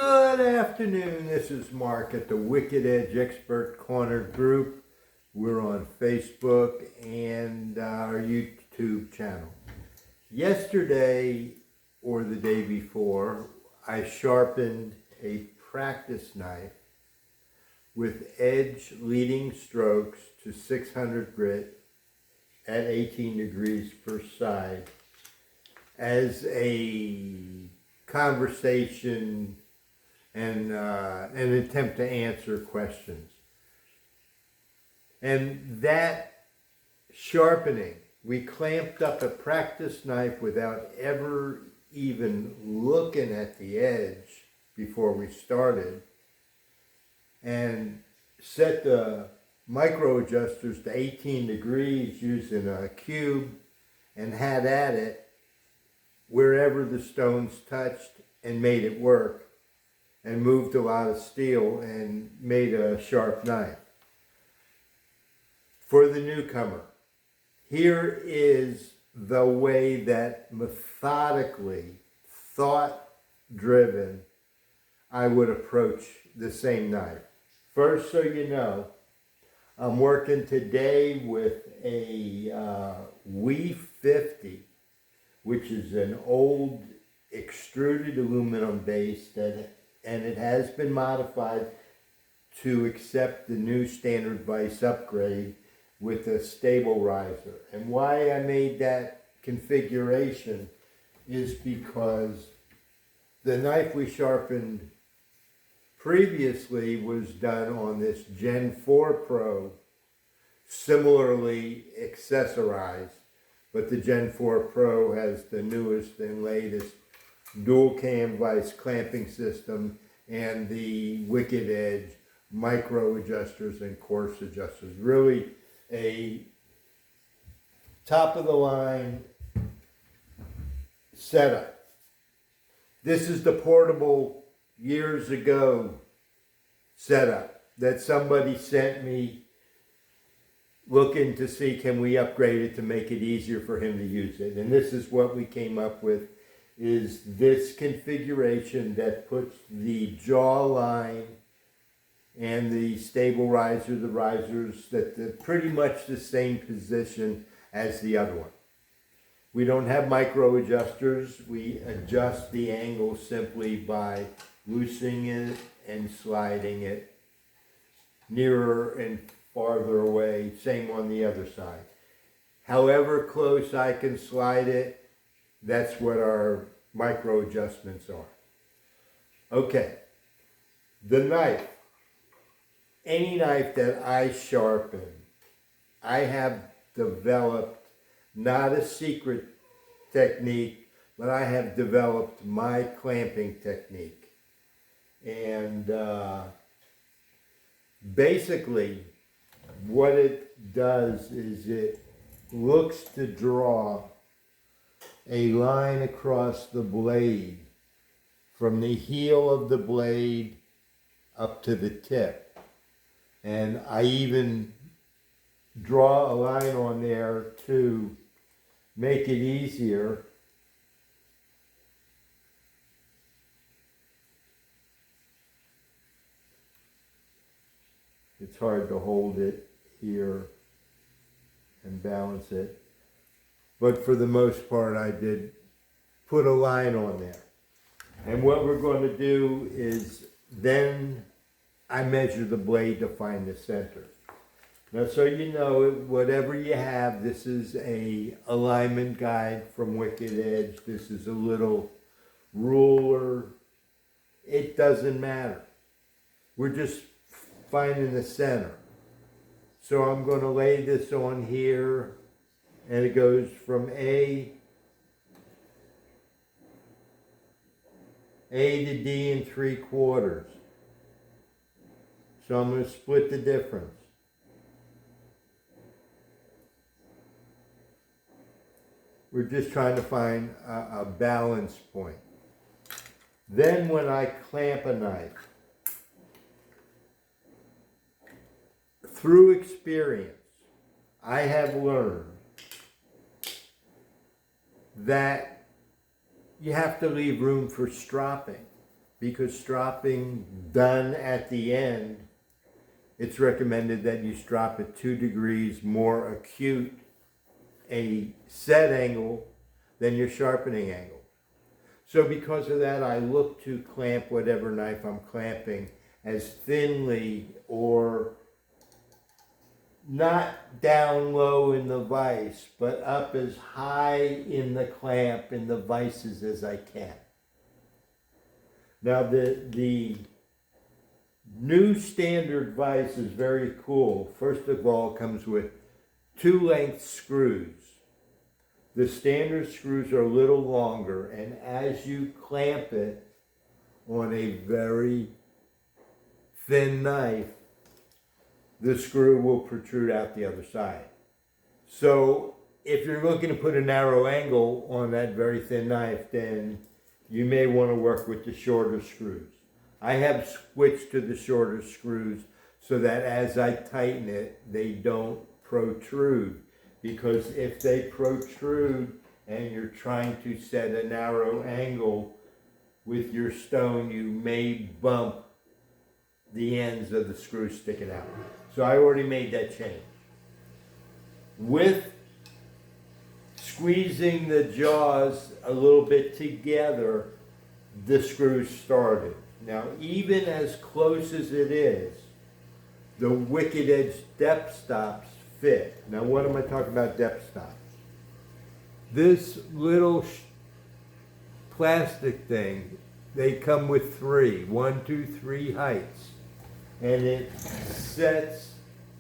Good afternoon, this is Mark at the Wicked Edge Expert Corner group. We're on Facebook and our YouTube channel. Yesterday or the day before, I sharpened a practice knife with edge leading strokes to 600 grit at 18 degrees per side as a conversation and an attempt to answer questions. And that sharpening, we clamped up a practice knife without ever even looking at the edge before we started, and set the micro adjusters to 18 degrees using a cube and had at it wherever the stones touched and made it work, and moved a lot of steel and made a sharp knife. For the newcomer, here is the way that methodically, thought-driven, I would approach the same knife. First, so you know, I'm working today with a WE 50, which is an old extruded aluminum base and it has been modified to accept the new Standard Vise upgrade with a stable riser. And why I made that configuration is because the knife we sharpened previously was done on this Gen 4 Pro, similarly accessorized, but the Gen 4 Pro has the newest and latest dual cam vise clamping system and the Wicked Edge micro adjusters and coarse adjusters. Really a top of the line setup. This is the portable years ago setup that somebody sent me looking to see can we upgrade it to make it easier for him to use it. And this is what we came up with, is this configuration that puts the jaw line and the stable riser, the risers, that they're pretty much the same position as the other one. We don't have micro adjusters. We adjust the angle simply by loosening it and sliding it nearer and farther away. Same on the other side. However close I can slide it, that's what our micro adjustments are. Okay, the knife. Any knife that I sharpen, I have developed not a secret technique, but I have developed my clamping technique. And basically, what it does is it looks to draw a line across the blade from the heel of the blade up to the tip. And I even draw a line on there to make it easier. It's hard to hold it here and balance it. But for the most part, I did put a line on there. And what we're going to do is then I measure the blade to find the center. Now, so you know, whatever you have, this is a alignment guide from Wicked Edge. This is a little ruler. It doesn't matter. We're just finding the center. So I'm going to lay this on here, and it goes from A to D 3/4. So I'm going to split the difference. We're just trying to find a balance point. Then when I clamp a knife, through experience, I have learned that you have to leave room for stropping, because stropping done at the end, it's recommended that you strop at 2 degrees more acute a set angle than your sharpening angle. So because of that, I look to clamp whatever knife I'm clamping as thinly or not down low in the vise, but up as high in the clamp in the vices as I can. Now the new standard vise is very cool. First of all, it comes with 2 length screws. The standard screws are a little longer, and as you clamp it on a very thin knife, the screw will protrude out the other side. So if you're looking to put a narrow angle on that very thin knife, then you may want to work with the shorter screws. I have switched to the shorter screws so that as I tighten it, they don't protrude. Because if they protrude and you're trying to set a narrow angle with your stone, you may bump the ends of the screw sticking out. So I already made that change. With squeezing the jaws a little bit together, the screws started. Now, even as close as it is, the wicked edge depth stops fit. Now, what am I talking about depth stops? This little plastic thing, they come with 3, 1, 2, 3 heights. And it sets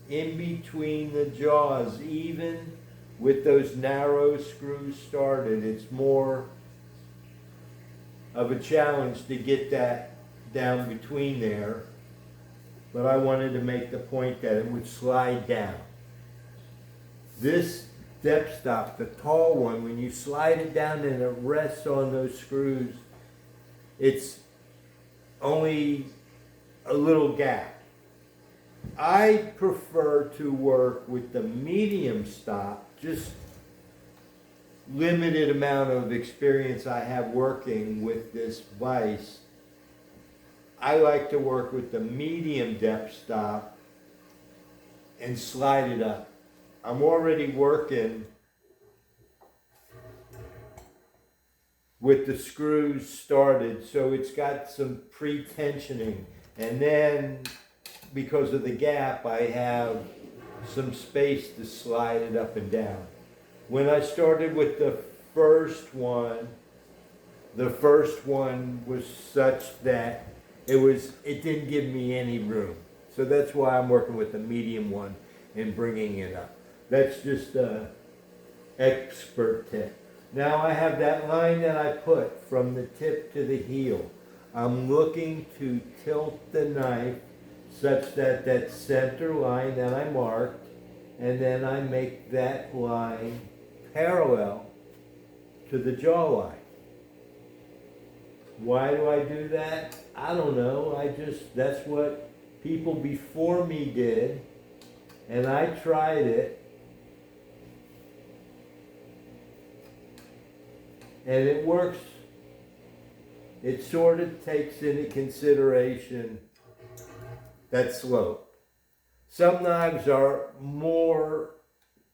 in between the jaws, even with those narrow screws started. It's more of a challenge to get that down between there. But I wanted to make the point that it would slide down. This depth stop, the tall one, when you slide it down and it rests on those screws, it's only a little gap. I prefer to work with the medium stop, just limited amount of experience I have working with this vise. I like to work with the medium depth stop and slide it up. I'm already working with the screws started, so it's got some pre-tensioning. And then, because of the gap, I have some space to slide it up and down. When I started with the first one was such that it didn't give me any room. So that's why I'm working with the medium one and bringing it up. That's just an expert tip. Now I have that line that I put from the tip to the heel. I'm looking to tilt the knife such that that center line that I marked, and then I make that line parallel to the jawline. Why do I do that? I don't know. That's what people before me did, and I tried it. And it works. It sort of takes into consideration that slope. Some knives are more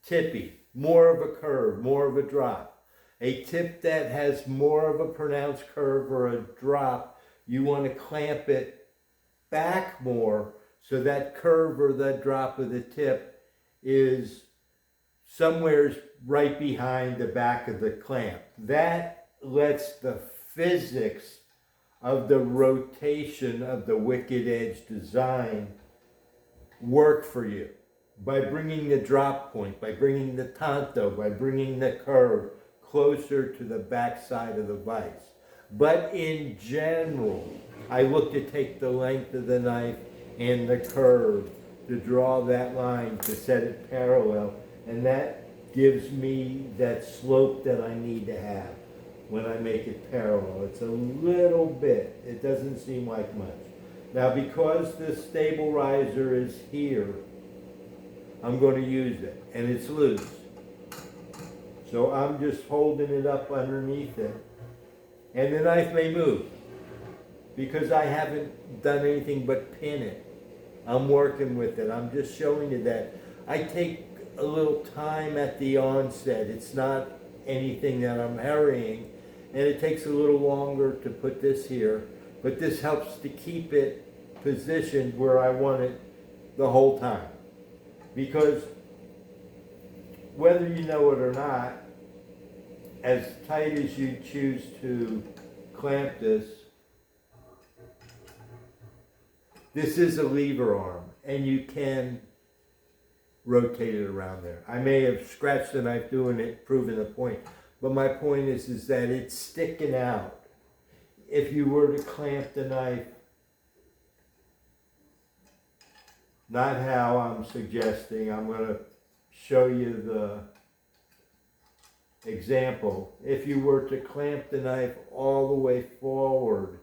tippy, more of a curve, more of a drop. A tip that has more of a pronounced curve or a drop, you want to clamp it back more so that curve or that drop of the tip is somewhere right behind the back of the clamp. That lets the physics of the rotation of the wicked edge design work for you. By bringing the drop point, by bringing the tanto, by bringing the curve closer to the back side of the vise. But in general, I look to take the length of the knife and the curve to draw that line to set it parallel, and that gives me that slope that I need to have when I make it parallel. It's a little bit, it doesn't seem like much. Now because the stabilizer is here, I'm going to use it, and it's loose. So I'm just holding it up underneath it, and the knife may move. because I haven't done anything but pin it. I'm working with it. I'm just showing you that. I take a little time at the onset. It's not anything that I'm hurrying, and it takes a little longer to put this here, but this helps to keep it positioned where I want it the whole time. Because whether you know it or not, as tight as you choose to clamp this, this is a lever arm, and you can rotate it around there. I may have scratched the knife doing it, proving the point, but my point is that it's sticking out. If you were to clamp the knife, not how I'm suggesting, I'm going to show you the example. If you were to clamp the knife all the way forward,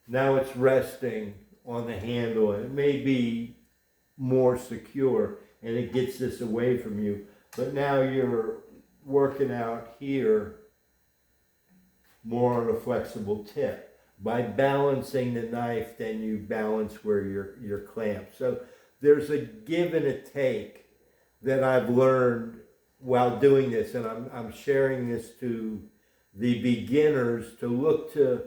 now it's resting on the handle, and it may be more secure, and it gets this away from you. But now you're working out here more on a flexible tip. By balancing the knife, then you balance where you're clamped. So there's a give and a take that I've learned while doing this, and I'm sharing this to the beginners to look to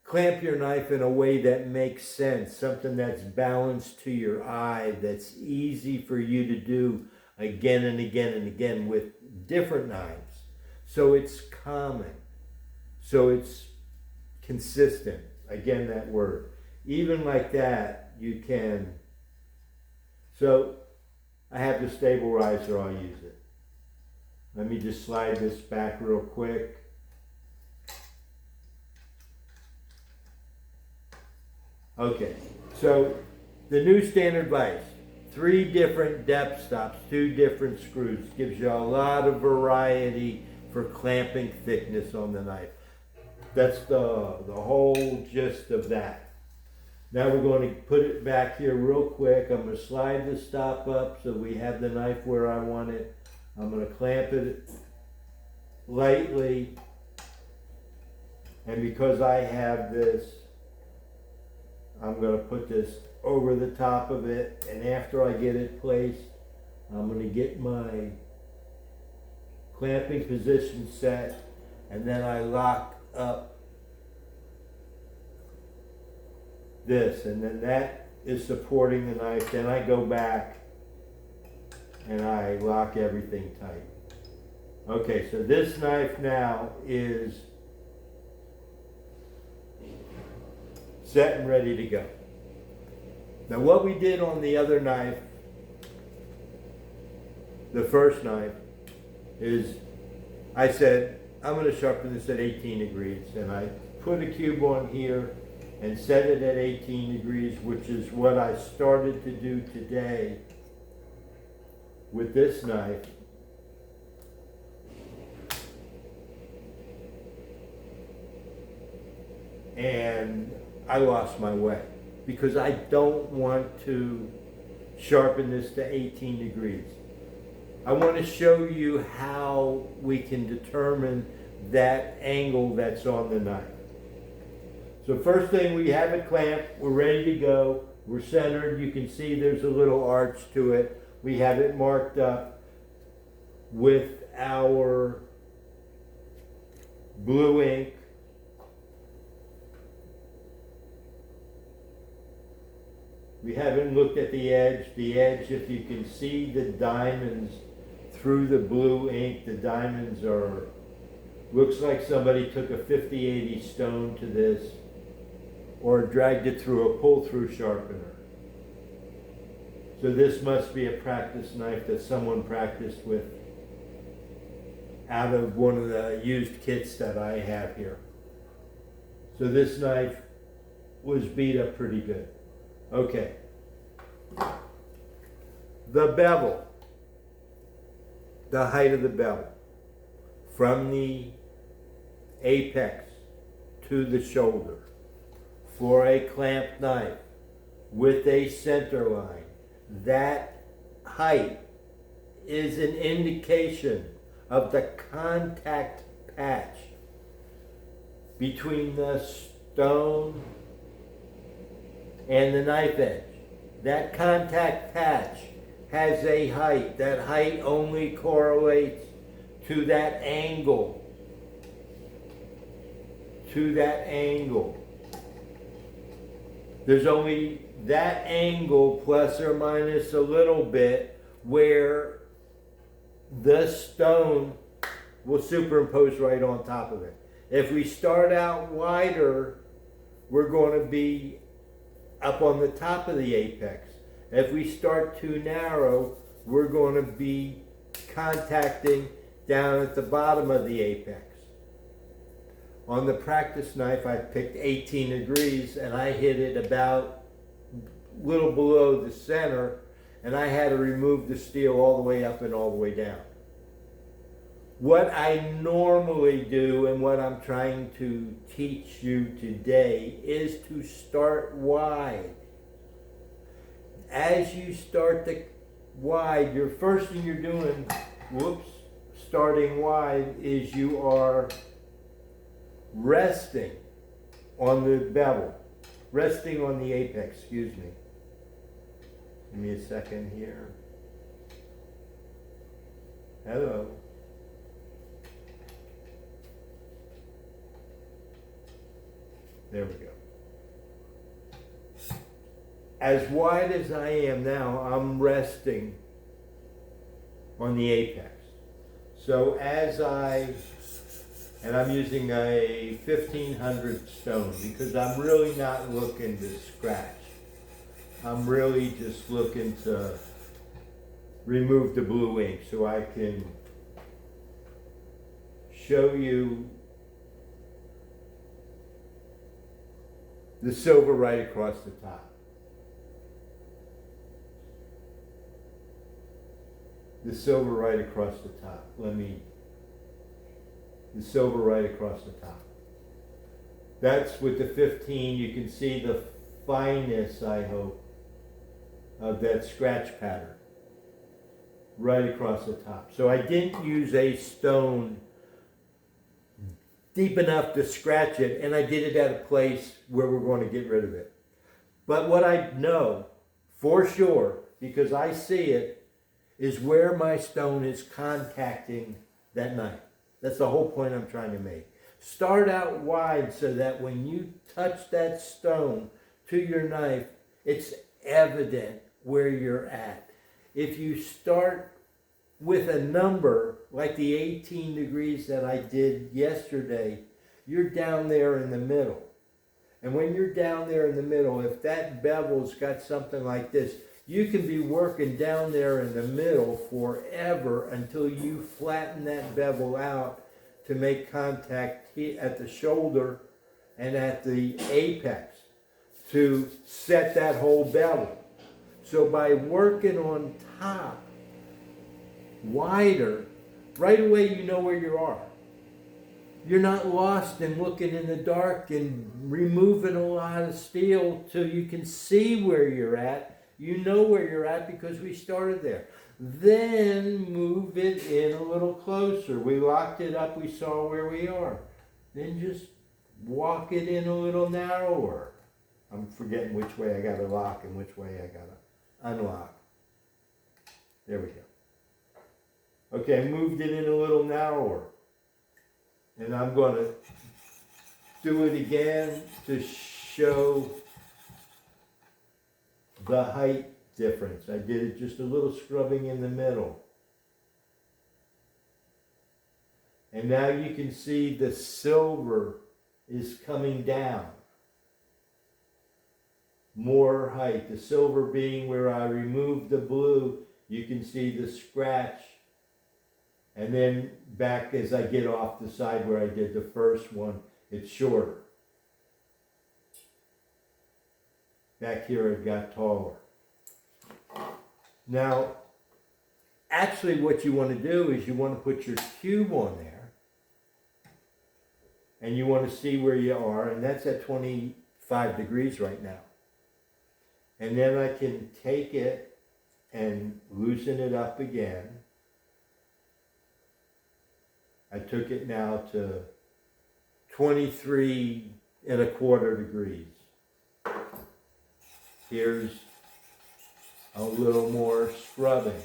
clamp your knife in a way that makes sense, something that's balanced to your eye, that's easy for you to do again and again and again with different knives. So it's common. So it's consistent. Again, that word. Even like that, you can. So I have the stabilizer, I'll use it. Let me just slide this back real quick. Okay, so the new Standard Vise, 3 different depth stops, 2 different screws, gives you a lot of variety for clamping thickness on the knife. That's the whole gist of that. Now we're going to put it back here real quick. I'm going to slide the stop up so we have the knife where I want it. I'm going to clamp it lightly, and because I have this, I'm going to put this over the top of it, and after I get it placed, I'm going to get my clamping position set, and then I lock up this, and then that is supporting the knife. Then I go back and I lock everything tight. Okay, so this knife now is set and ready to go. Now what we did on the other knife, the first knife, is I said, I'm going to sharpen this at 18 degrees, and I put a cube on here and set it at 18 degrees, which is what I started to do today with this knife. And I lost my way because I don't want to sharpen this to 18 degrees. I want to show you how we can determine that angle that's on the knife. So first thing, we have it clamped, we're ready to go, we're centered, you can see there's a little arch to it. We have it marked up with our blue ink. We haven't looked at the edge. The edge, if you can see the diamonds through the blue ink, the diamonds are, looks like somebody took a 50/80 stone to this or dragged it through a pull-through sharpener. So this must be a practice knife that someone practiced with out of one of the used kits that I have here. So this knife was beat up pretty good. Okay. The bevel, the height of the bevel, from the apex to the shoulder, for a clamped knife with a center line, that height is an indication of the contact patch between the stone and the knife edge. That contact patch has a height. That height only correlates to that angle. To that angle. There's only that angle plus or minus a little bit where the stone will superimpose right on top of it. If we start out wider, we're going to be up on the top of the apex. If we start too narrow, we're going to be contacting down at the bottom of the apex. On the practice knife, I picked 18 degrees and I hit it about a little below the center, and I had to remove the steel all the way up and all the way down. What I normally do and what I'm trying to teach you today is to start wide. As you start the wide, your first thing you're doing, starting wide, is you are resting on the bevel, resting on the apex, excuse me. Give me a second here. Hello. There we go. As wide as I am now, I'm resting on the apex. So and I'm using a 1500 stone because I'm really not looking to scratch. I'm really just looking to remove the blue ink so I can show you the silver right across the top. The silver right across the top. The silver right across the top. That's with the 15. You can see the fineness, I hope, of that scratch pattern right across the top. So I didn't use a stone deep enough to scratch it, and I did it at a place where we're going to get rid of it. But what I know for sure, because I see it, is where my stone is contacting that knife. That's the whole point I'm trying to make. Start out wide so that when you touch that stone to your knife, it's evident where you're at. If you start with a number like the 18 degrees that I did yesterday, you're down there in the middle. And when you're down there in the middle, if that bevel's got something like this, you can be working down there in the middle forever until you flatten that bevel out to make contact at the shoulder and at the apex to set that whole bevel. So by working on top wider, right away you know where you are. You're not lost and looking in the dark and removing a lot of steel till you can see where you're at. You know where you're at because we started there. Then move it in a little closer. We locked it up, we saw where we are. Then just walk it in a little narrower. I'm forgetting which way I got to lock and which way I got to unlock. There we go. Okay, I moved it in a little narrower. And I'm going to do it again to show the height difference. I did it just a little scrubbing in the middle. And now you can see the silver is coming down. More height. The silver being where I removed the blue, you can see the scratch. And then back as I get off the side where I did the first one, it's shorter. Back here it got taller. Now, actually what you want to do is you want to put your cube on there. And you want to see where you are. And that's at 25 degrees right now. And then I can take it and loosen it up again. I took it now to 23¼ degrees. Here's a little more scrubbing.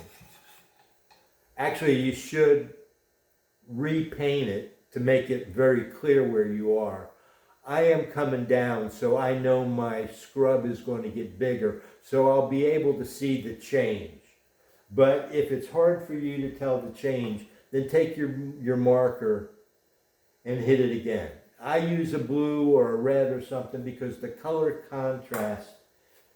Actually, you should repaint it to make it very clear where you are. I am coming down, so I know my scrub is going to get bigger, so I'll be able to see the change. But if it's hard for you to tell the change, then take your marker and hit it again. I use a blue or a red or something because the color contrast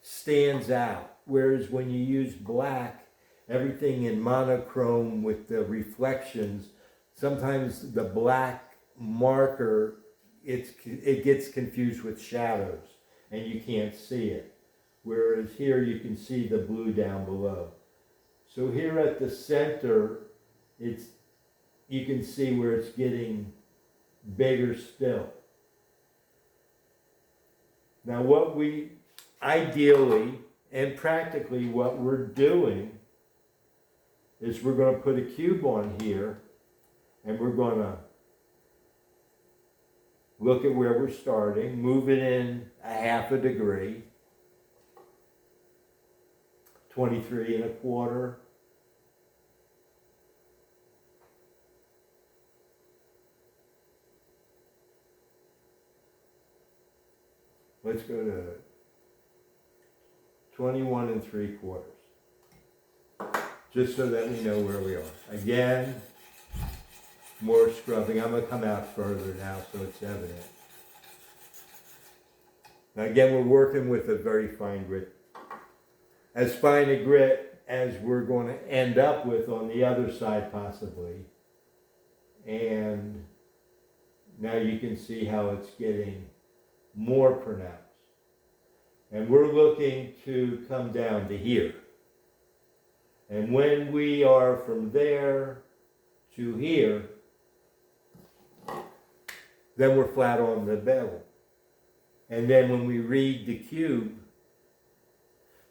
stands out. Whereas when you use black, everything in monochrome with the reflections, sometimes the black marker, it gets confused with shadows and you can't see it. Whereas here you can see the blue down below. So here at the center, you can see where it's getting bigger still. Now what we ideally and practically what we're doing is we're going to put a cube on here and we're going to look at where we're starting, move it in 1/2 degree, 23¼ Let's go to 21¾ just so that we know where we are. Again, more scrubbing. I'm going to come out further now so it's evident. Now again, we're working with a very fine grit. As fine a grit as we're going to end up with on the other side possibly. And now you can see how it's getting more pronounced. And we're looking to come down to here. And when we are from there to here, then we're flat on the bevel. And then when we read the cube,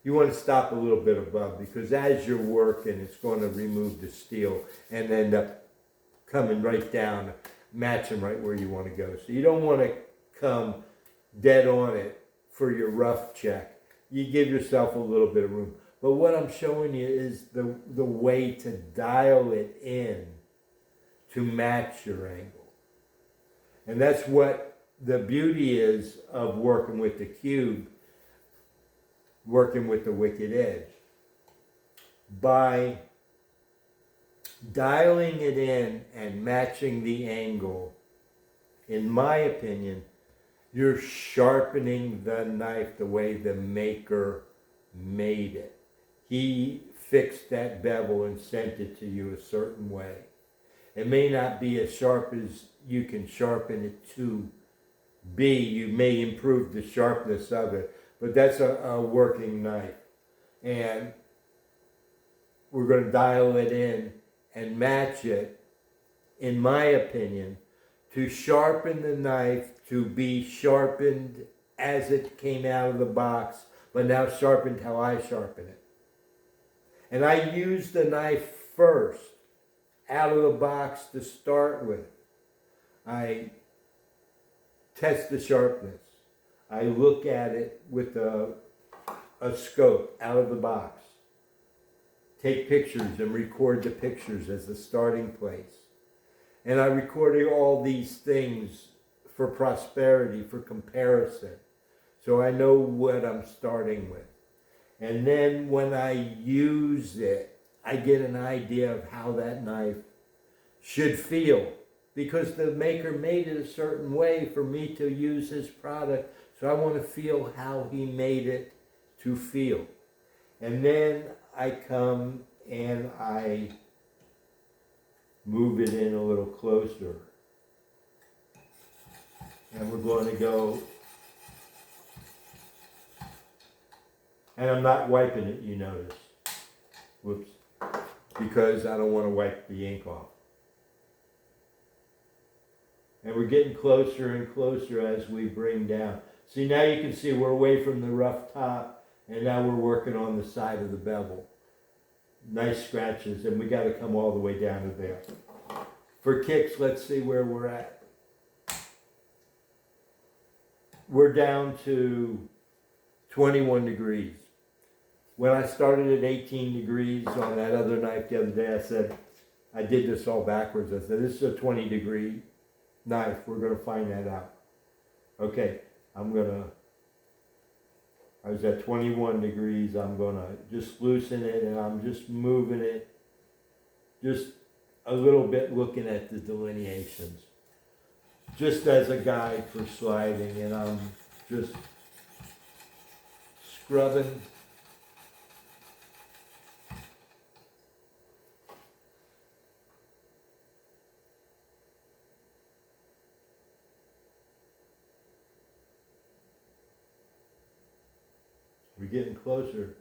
you want to stop a little bit above because as you're working, it's going to remove the steel and end up coming right down, matching right where you want to go. So you don't want to come dead on it for your rough check. You give yourself a little bit of room. But what I'm showing you is the way to dial it in to match your angle. And that's what the beauty is of working with the cube, working with the wicked edge. By dialing it in and matching the angle, in my opinion, you're sharpening the knife the way the maker made it. He fixed that bevel and sent it to you a certain way. It may not be as sharp as you can sharpen it to be. You may improve the sharpness of it, but that's a working knife. And we're going to dial it in and match it, in my opinion, to sharpen the knife to be sharpened as it came out of the box, but now sharpened how I sharpen it. And I use the knife first out of the box to start with. I test the sharpness. I look at it with a scope out of the box. Take pictures and record the pictures as the starting place. And I recorded all these things for prosperity, for comparison. So I know what I'm starting with. And then when I use it, I get an idea of how that knife should feel. Because the maker made it a certain way for me to use his product. So I want to feel how he made it to feel. And then I come and I move it in a little closer. And we're going to go, and I'm not wiping it, you notice. Whoops. Because I don't want to wipe the ink off. And we're getting closer and closer as we bring down. See, now you can see we're away from the rough top, and now we're working on the side of the bevel. Nice scratches, and we got to come all the way down to there. For kicks, let's see where we're at. We're down to 21 degrees. When I started at 18 degrees on that other knife the other day, I said, I did this all backwards. I said, this is a 20-degree knife. We're going to find that out. Okay, I was at 21 degrees. I'm going to just loosen it, and I'm just moving it just a little bit, looking at the delineations. Just as a guide for sliding, and I'm just scrubbing. We're getting closer.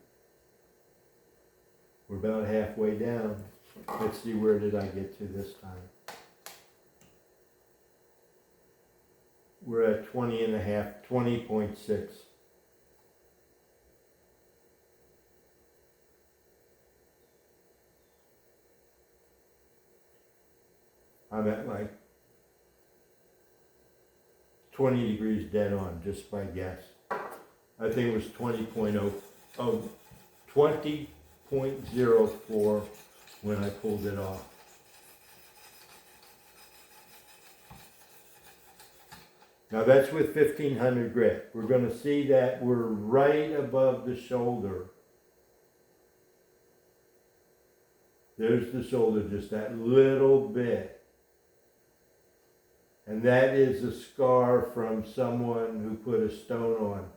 We're about halfway down. Let's see, where did I get to this time? We're at 20 and a half, 20.6. I'm at like 20 degrees dead on, just by guess. I think it was 20.04 when I pulled it off. Now that's with 1500 grit. We're going to see that we're right above the shoulder. There's the shoulder, just that little bit. And that is a scar from someone who put a stone on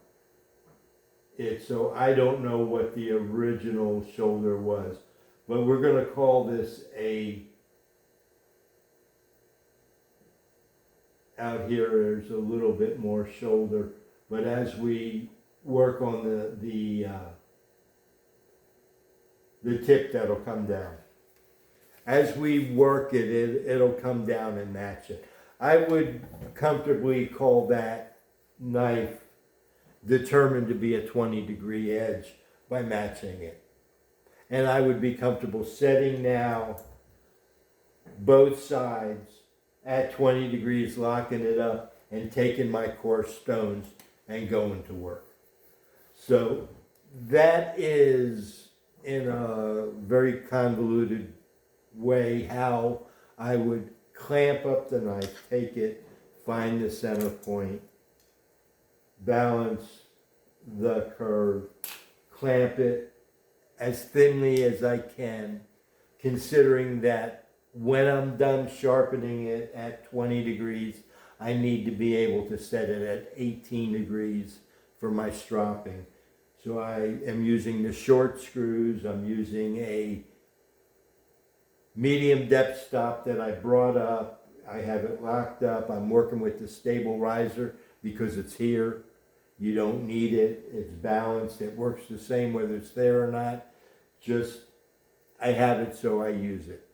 it. So I don't know what the original shoulder was. But we're going to call this out here there's a little bit more shoulder, but as we work on the tip, that'll come down. As we work it, it'll come down and match it. I would comfortably call that knife determined to be a 20-degree edge by matching it. And I would be comfortable setting now both sides at 20 degrees, locking it up, and taking my coarse stones and going to work. So that is, in a very convoluted way, how I would clamp up the knife, take it, find the center point, balance the curve, clamp it as thinly as I can, considering that when I'm done sharpening it at 20 degrees, I need to be able to set it at 18 degrees for my stropping. So I am using the short screws. I'm using a medium depth stop that I brought up. I have it locked up. I'm working with the stable riser because it's here. You don't need it. It's balanced. It works the same whether it's there or not. Just, I have it, so I use it.